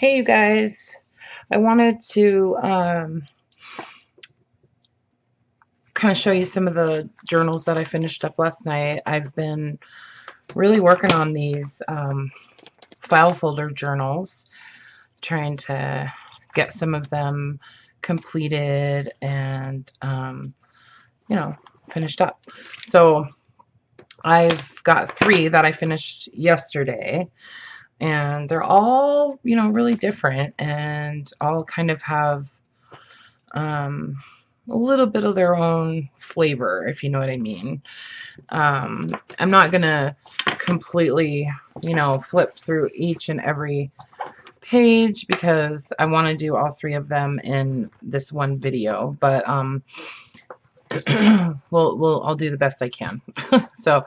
Hey, you guys. I wanted to kind of show you some of the journals that I finished up last night. I've been really working on these file folder journals, trying to get some of them completed and, finished up. So I've got 3 that I finished yesterday. And they're all, really different and all kind of have a little bit of their own flavor, if you know what I mean. I'm not going to completely, flip through each and every page because I want to do all 3 of them in this one video, but I'll do the best I can. So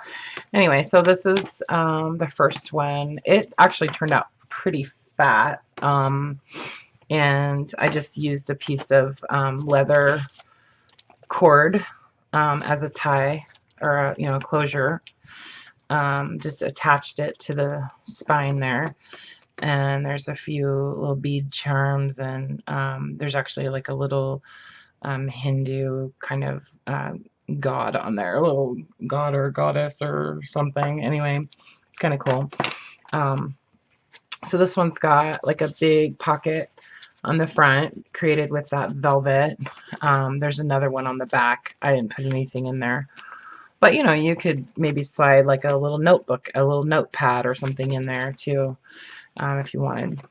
anyway, so this is the first one. It actually turned out pretty fat, and I just used a piece of leather cord as a tie or a closure. Just attached it to the spine there, and there's a few little bead charms, and there's actually like a little Hindu kind of god on there, a little god or goddess or something. Anyway, it's kind of cool. So this one's got like a big pocket on the front created with that velvet. There's another one on the back. I didn't put anything in there, but you could maybe slide like a little notebook, a little notepad or something in there too, if you wanted.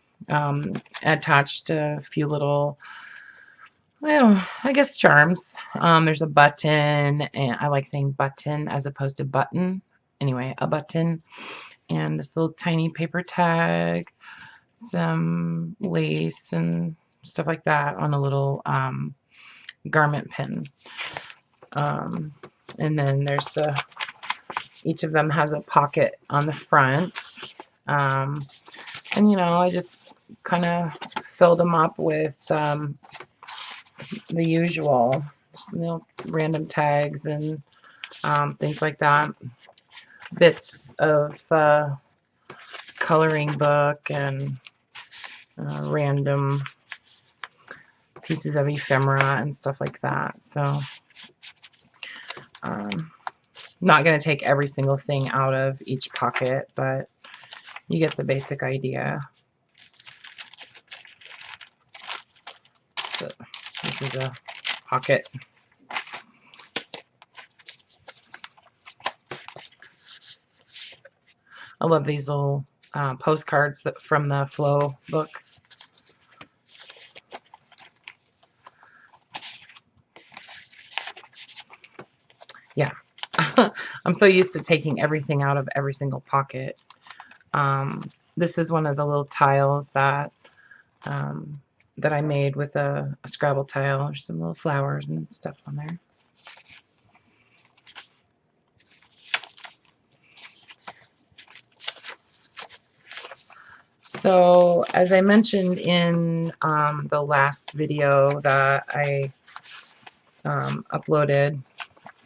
Attached a few little, well, I guess charms. There's a button, and I like saying button as opposed to button. Anyway, a button, and this little tiny paper tag, some lace and stuff like that on a little garment pin. And then there's each of them has a pocket on the front. And I just kind of filled them up with the usual, just, random tags and things like that. Bits of coloring book and random pieces of ephemera and stuff like that. So not going to take every single thing out of each pocket, but you get the basic idea. So this is a pocket. I love these little postcards from the Flow book. Yeah, I'm so used to taking everything out of every single pocket. This is one of the little tiles that I made with a Scrabble tile. There's some little flowers and stuff on there. So as I mentioned in the last video that I uploaded,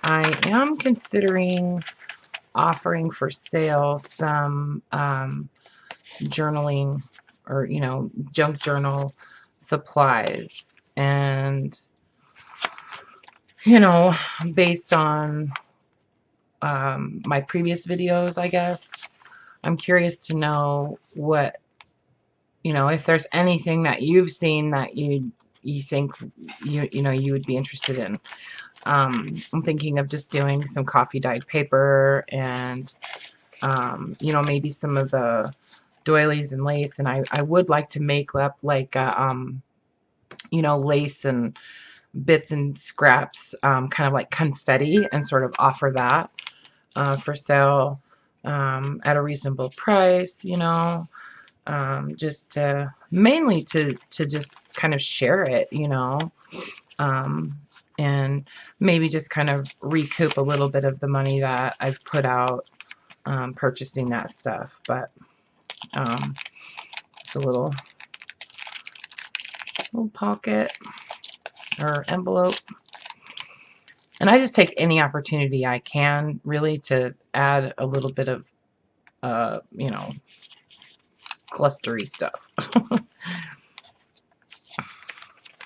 I am considering offering for sale some journaling or junk journal supplies, and based on my previous videos, I guess I'm curious to know what if there's anything that you've seen that you think you would be interested in. I'm thinking of just doing some coffee dyed paper and maybe some of the doilies and lace, and I would like to make up like lace and bits and scraps, kind of like confetti, and sort of offer that for sale at a reasonable price, just to mainly to just kind of share it, and maybe just kind of recoup a little bit of the money that I've put out purchasing that stuff. But it's a little pocket or envelope, and I just take any opportunity I can really to add a little bit of clustery stuff.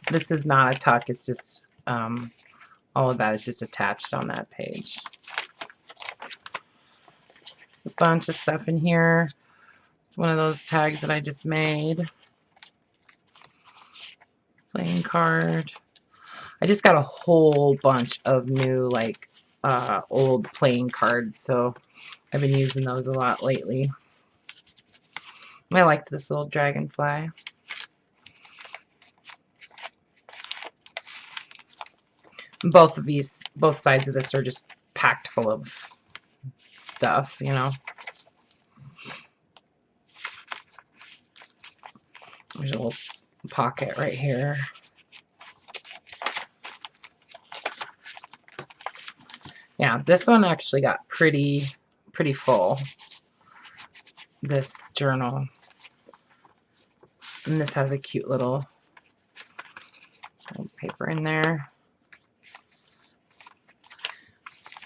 This is not a tuck, it's just all of that is just attached on that page. There's a bunch of stuff in here. It's one of those tags that I just made. Playing card. I just got a whole bunch of new, like, old playing cards, so I've been using those a lot lately. I like this little dragonfly. Both sides of this are just packed full of stuff, you know. There's a little pocket right here. Yeah, this one actually got pretty full, this journal. And this has a cute little paper in there.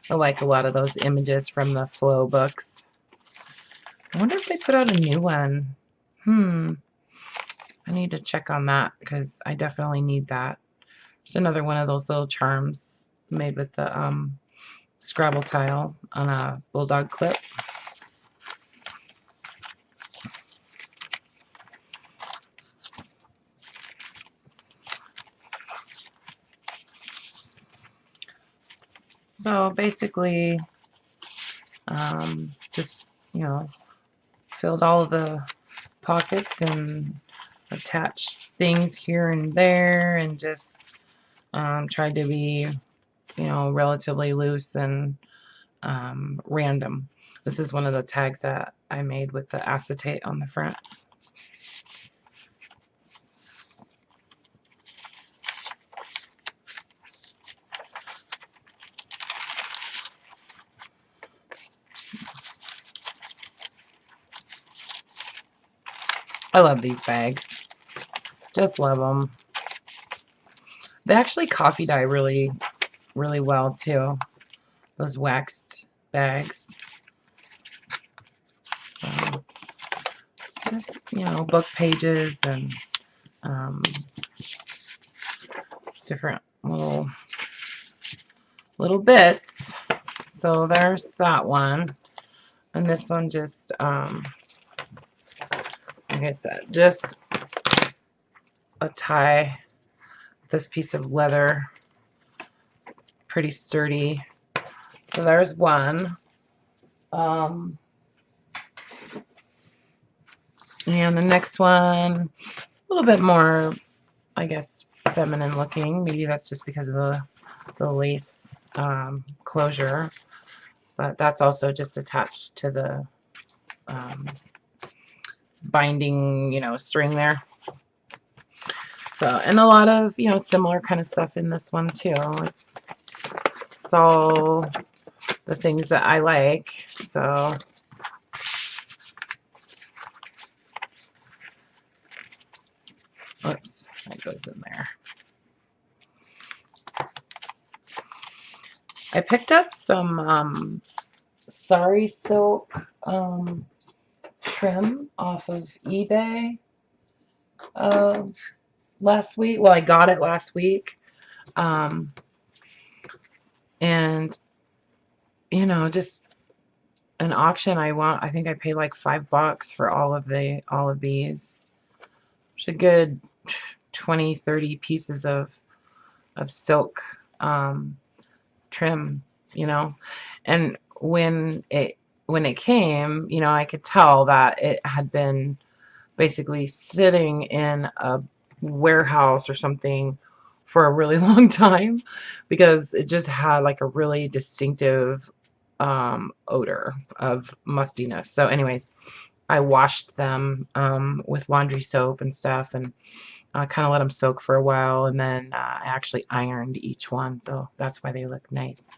I like a lot of those images from the Flow books. I wonder if they put out a new one. I need to check on that because I definitely need that. There's another one of those little charms made with the Scrabble tile on a bulldog clip. So basically, just, you know, filled all of the pockets and attached things here and there, and just tried to be, you know, relatively loose and random. This is one of the tags that I made with the acetate on the front. I love these bags. Just love them. They actually coffee dye really well too. Those waxed bags. So just, you know, book pages and different little bits. So there's that one. And this one just like I said, just a tie, this piece of leather, pretty sturdy. So there's one. And the next one, a little bit more, I guess, feminine looking. Maybe that's just because of the lace closure. But that's also just attached to the binding, you know, string there. So, and a lot of, you know, similar kind of stuff in this one too. It's all the things that I like. So oops, that goes in there. I picked up some sari silk trim off of eBay last week. Well, I got it last week. And you know, just an auction. I think I paid like $5 for all of these. It's a good 20-30 pieces of silk trim, you know. And when it came, you know, I could tell that it had been basically sitting in a warehouse or something for a really long time, because it just had like a really distinctive odor of mustiness. So anyways, I washed them with laundry soap and stuff, and kind of let them soak for a while, and then I actually ironed each one, so that's why they look nice.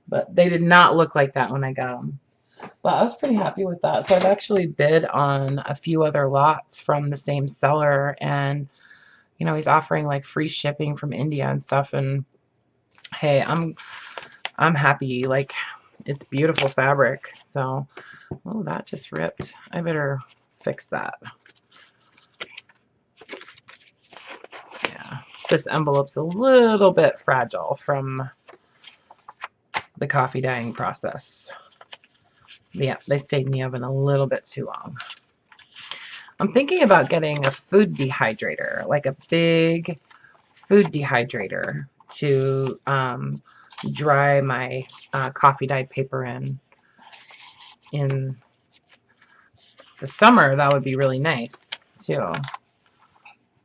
But they did not look like that when I got them. But I was pretty happy with that. So I've actually bid on a few other lots from the same seller, and you know, he's offering like free shipping from India and stuff, and hey, I'm happy. Like, it's beautiful fabric. So, oh, that just ripped. I better fix that. Yeah, this envelope's a little bit fragile from the coffee dyeing process. Yeah, they stayed in the oven a little bit too long. I'm thinking about getting a food dehydrator, like a big food dehydrator to dry my coffee dyed paper in the summer. That would be really nice too.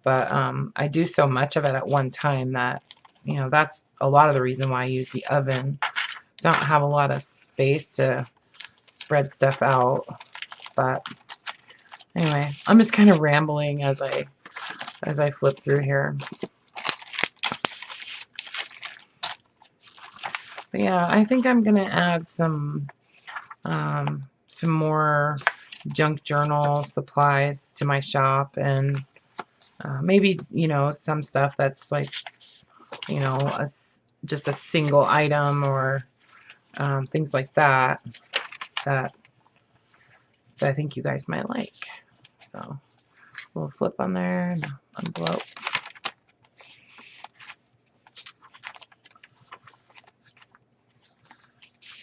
But I do so much of it at one time that, you know, that's a lot of the reason why I use the oven. I don't have a lot of space to spread stuff out. But anyway, I'm just kind of rambling as I flip through here. But yeah, I think I'm gonna add some more junk journal supplies to my shop, and maybe, you know, some stuff that's like, you know, just a single item, or things like that that I think you guys might like. So, a little flip on there, and envelope.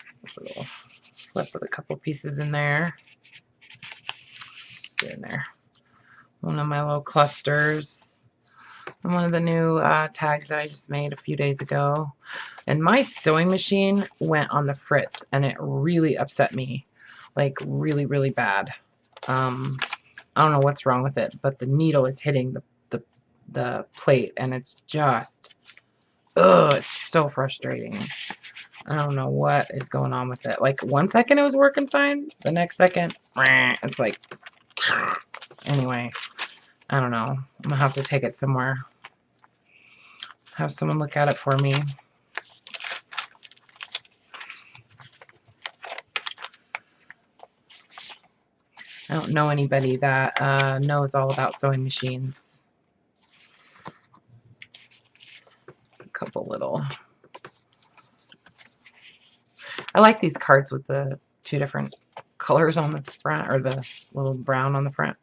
Just a little flip with a couple pieces in there. Get in there. One of my little clusters. And one of the new tags that I just made a few days ago. And my sewing machine went on the fritz, and it really upset me. Like, really, really bad. I don't know what's wrong with it, but the needle is hitting the plate, and it's just, ugh, it's so frustrating. I don't know what is going on with it. Like, 1 second it was working fine, the next second, it's like, anyway, I don't know. I'm gonna have to take it somewhere. Have someone look at it for me. I don't know anybody that knows all about sewing machines. A couple little. I like these cards with the 2 different colors on the front, or the little brown on the front.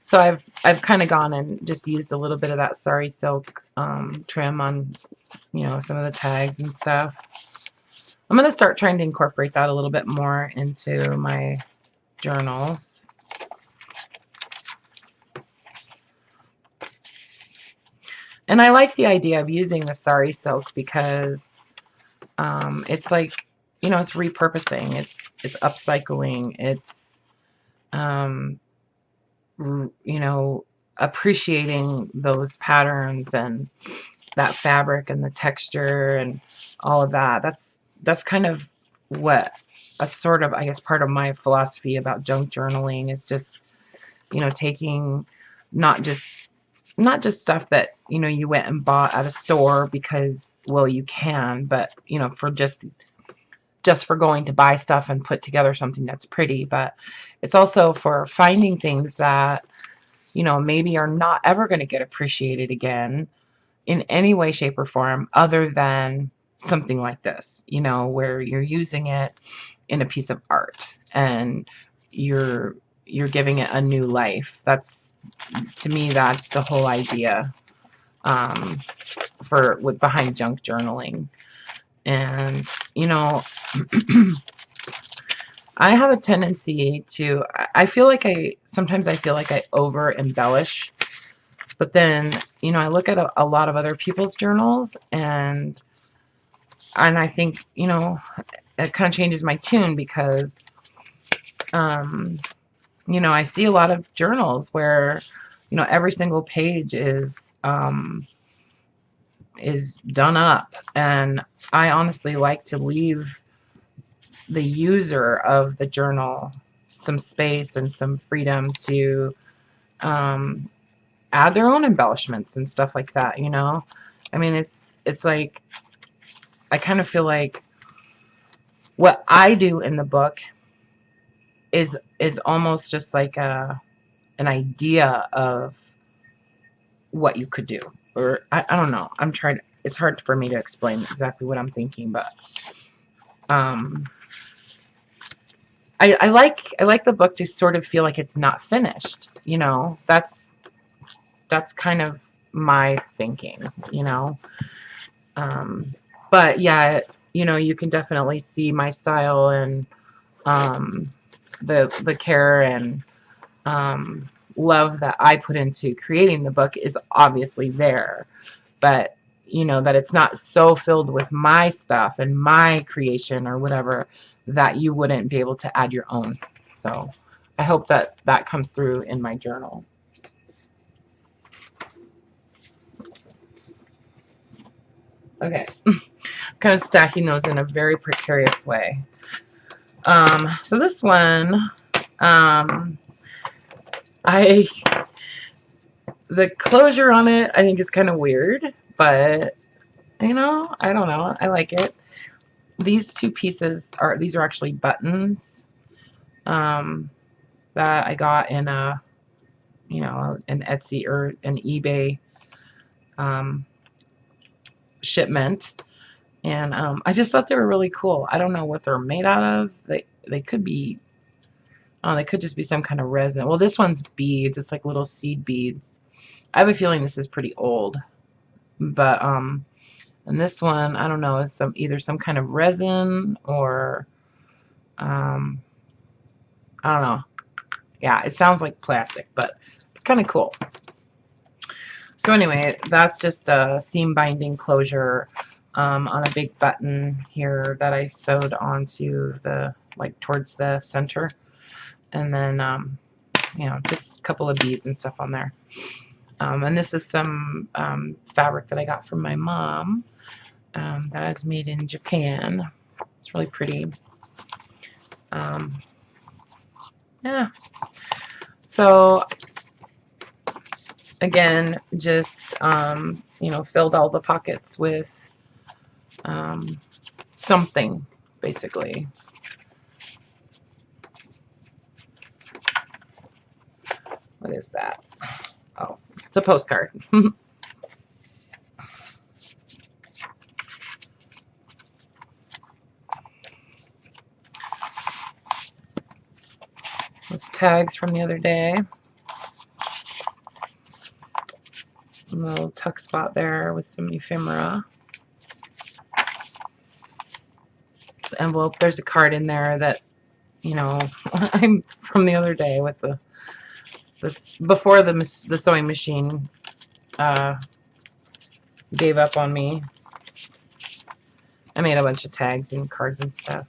So I've kind of gone and just used a little bit of that sari silk trim on, you know, some of the tags and stuff. I'm going to start trying to incorporate that a little bit more into my journals. And I like the idea of using the sari silk because it's like, you know, it's repurposing, it's upcycling, it's you know, appreciating those patterns and that fabric and the texture and all of that. That's kind of what a sort of, I guess, part of my philosophy about junk journaling is, just, you know, taking not just stuff that, you know, you went and bought at a store because, well, you can, but, you know, for just for going to buy stuff and put together something that's pretty. But it's also for finding things that, you know, maybe are not ever going to get appreciated again in any way, shape, or form other than something like this, you know, where you're using it in a piece of art and you're giving it a new life. That's, to me, that's the whole idea behind junk journaling. And, you know, I have a tendency to, sometimes I feel like I over embellish, but then, you know, I look at a lot of other people's journals, and I think, you know, it kind of changes my tune because, you know, I see a lot of journals where, you know, every single page is done up, and I honestly like to leave the user of the journal some space and some freedom to add their own embellishments and stuff like that, you know. I mean, it's like, I kind of feel like what I do in the book is almost just like an idea of what you could do. Or I don't know. I'm trying. It's hard for me to explain exactly what I'm thinking, but I like the book to sort of feel like it's not finished. You know, that's kind of my thinking. You know, but yeah, you know, you can definitely see my style and the care and love that I put into creating the book is obviously there, but you know that it's not so filled with my stuff and my creation or whatever that you wouldn't be able to add your own. So I hope that that comes through in my journal. Okay, kind of stacking those in a very precarious way. So this one, the closure on it I think is kind of weird, but you know, I don't know, I like it. These two pieces are, these are actually buttons that I got in a, you know, an Etsy or an eBay shipment, and I just thought they were really cool. I don't know what they're made out of. They could be, oh, they could just be some kind of resin. Well, this one's beads. It's like little seed beads. I have a feeling this is pretty old, but and this one, I don't know, is either some kind of resin or I don't know. Yeah, it sounds like plastic, but it's kind of cool. So anyway, that's just a seam binding closure on a big button here that I sewed onto the, like, towards the center, and then you know, just a couple of beads and stuff on there. And this is some fabric that I got from my mom. That is made in Japan. It's really pretty. Yeah. So again, just you know, filled all the pockets with something, basically. What is that? Oh, it's a postcard. Those tags from the other day. A little tuck spot there with some ephemera. This envelope. There's a card in there that, you know, I'm from the other day with this before the sewing machine gave up on me. I made a bunch of tags and cards and stuff.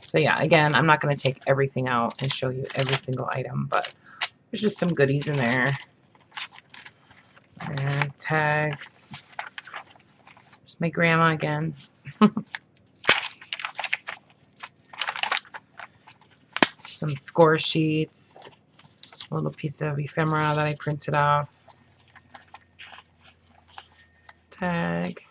So yeah, again, I'm not going to take everything out and show you every single item, but there's just some goodies in there. And tags. There's my grandma again. Some score sheets. A little piece of ephemera that I printed off. Tag.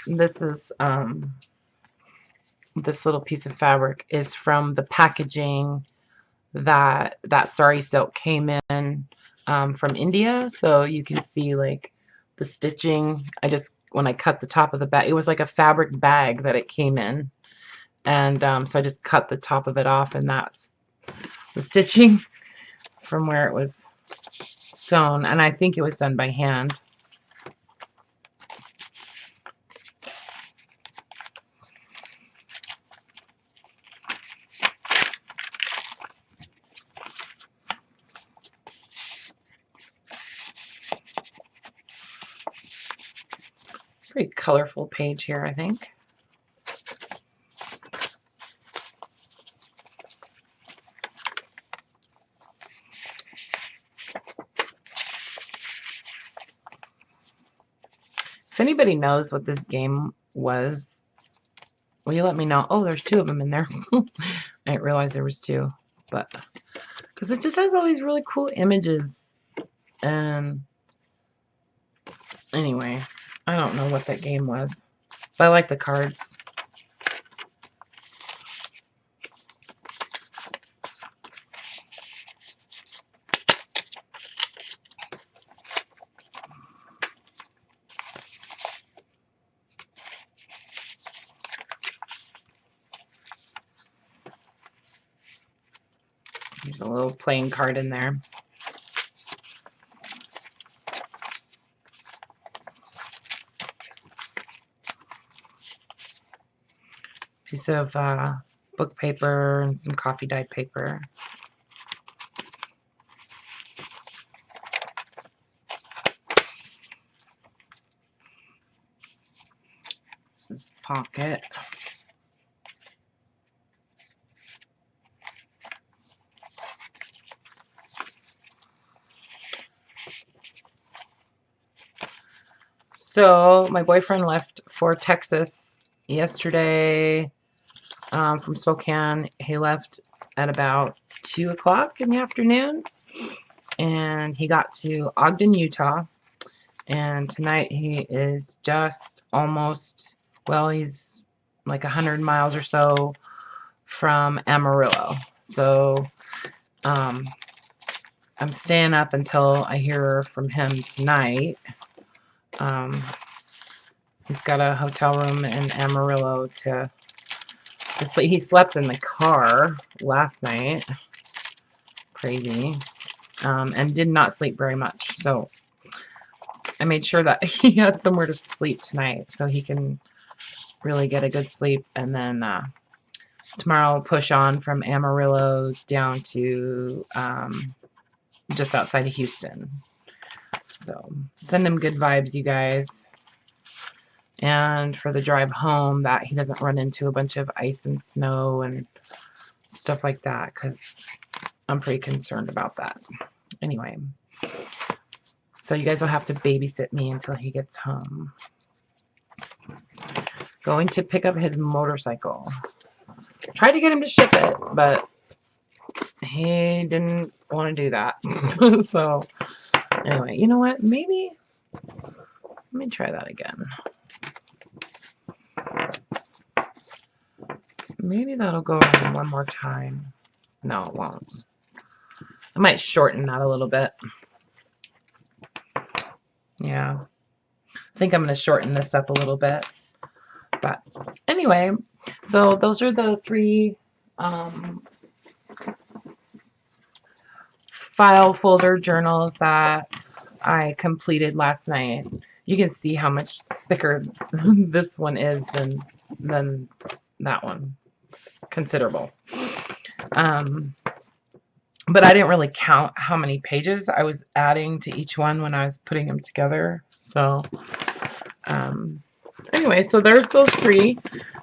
This is this little piece of fabric is from the packaging that sari silk came in from India. So you can see like the stitching. When I cut the top of the bag, it was like a fabric bag that it came in, and so I just cut the top of it off, and that's the stitching from where it was sewn, and I think it was done by hand. Pretty colorful page here, I think. If anybody knows what this game was, will you let me know? Oh, there's two of them in there. I didn't realize there was two, but because it just has all these really cool images. And anyway, I don't know what that game was. But I like the cards. There's a little playing card in there. Piece of book paper and some coffee dyed paper. This is pocket. So my boyfriend left for Texas yesterday from Spokane. He left at about 2 o'clock in the afternoon, and he got to Ogden, Utah, and tonight he is just almost, well, he's like 100 miles or so from Amarillo. So I'm staying up until I hear from him tonight. He's got a hotel room in Amarillo to sleep. He slept in the car last night. Crazy. And did not sleep very much. So I made sure that he had somewhere to sleep tonight so he can really get a good sleep. And then tomorrow I'll push on from Amarillo down to just outside of Houston. So send him good vibes, you guys. And for the drive home, that he doesn't run into a bunch of ice and snow and stuff like that, because I'm pretty concerned about that. Anyway, so you guys will have to babysit me until he gets home. Going to pick up his motorcycle. Tried to get him to ship it, but he didn't want to do that. So anyway, you know what? Maybe let me try that again. Maybe that'll go around one more time. No, it won't. I might shorten that a little bit. Yeah. I think I'm going to shorten this up a little bit. But anyway, so those are the three file folder journals that I completed last night. You can see how much thicker this one is than that one. It's considerable. But I didn't really count how many pages I was adding to each one when I was putting them together. So anyway, so there's those three,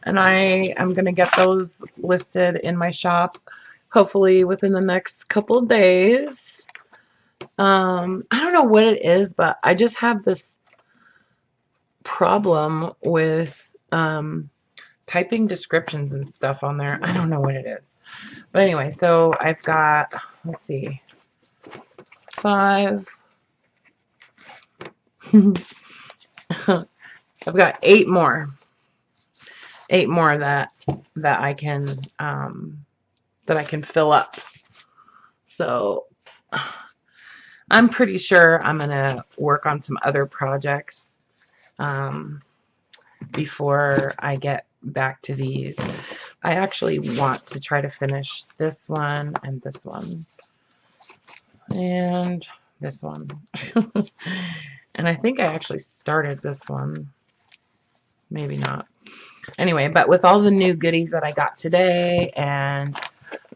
and I am going to get those listed in my shop hopefully within the next couple of days. I don't know what it is, but I just have this problem with typing descriptions and stuff on there. I don't know what it is. But anyway, so I've got, let's see, 5. I've got 8 more. 8 more that I can fill up. So I'm pretty sure I'm gonna work on some other projects before I get back to these. I actually want to try to finish this one and this one and this one. And I think I actually started this one. Maybe not. Anyway, but with all the new goodies that I got today, and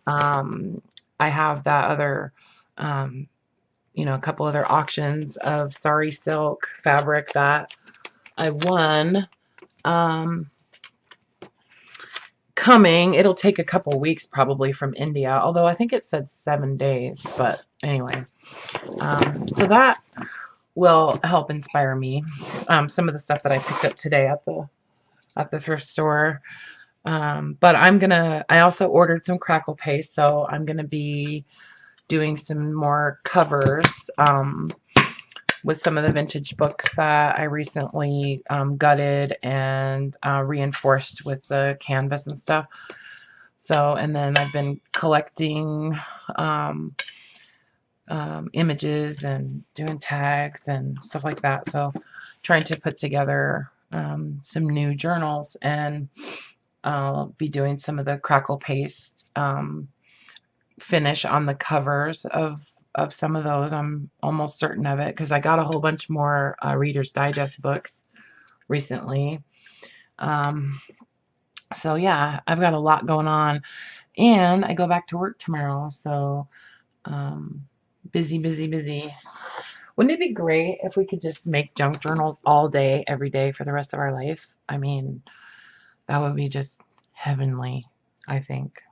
I have that other, you know, a couple other auctions of sari silk fabric that I won. Coming. It'll take a couple weeks probably from India, although I think it said 7 days. But anyway, so that will help inspire me. Some of the stuff that I picked up today at the thrift store. But I also ordered some crackle paste, so I'm gonna be doing some more covers with some of the vintage books that I recently gutted and reinforced with the canvas and stuff. So, and then I've been collecting images and doing tags and stuff like that. So, trying to put together some new journals, and I'll be doing some of the crackle paste finish on the covers of some of those. I'm almost certain of it because I got a whole bunch more Reader's Digest books recently. So yeah, I've got a lot going on, and I go back to work tomorrow. So busy, busy, busy. Wouldn't it be great if we could just make junk journals all day, every day for the rest of our life? I mean, that would be just heavenly, I think.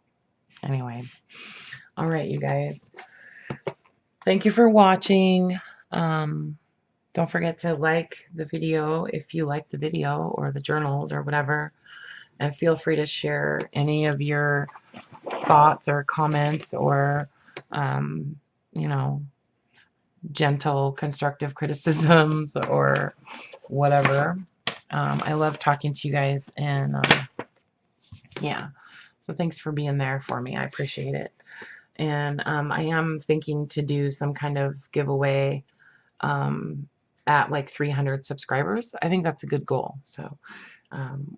Anyway, all right, you guys. Thank you for watching. Don't forget to like the video if you like the video or the journals or whatever. And feel free to share any of your thoughts or comments or, you know, gentle, constructive criticisms or whatever. I love talking to you guys, and yeah, so thanks for being there for me. I appreciate it. And I am thinking to do some kind of giveaway at like 300 subscribers. I think that's a good goal. So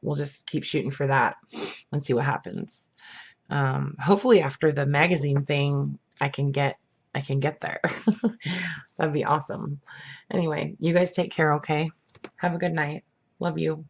we'll just keep shooting for that and see what happens. Hopefully after the magazine thing, I can get there. That'd be awesome. Anyway, you guys take care, okay? Have a good night. Love you.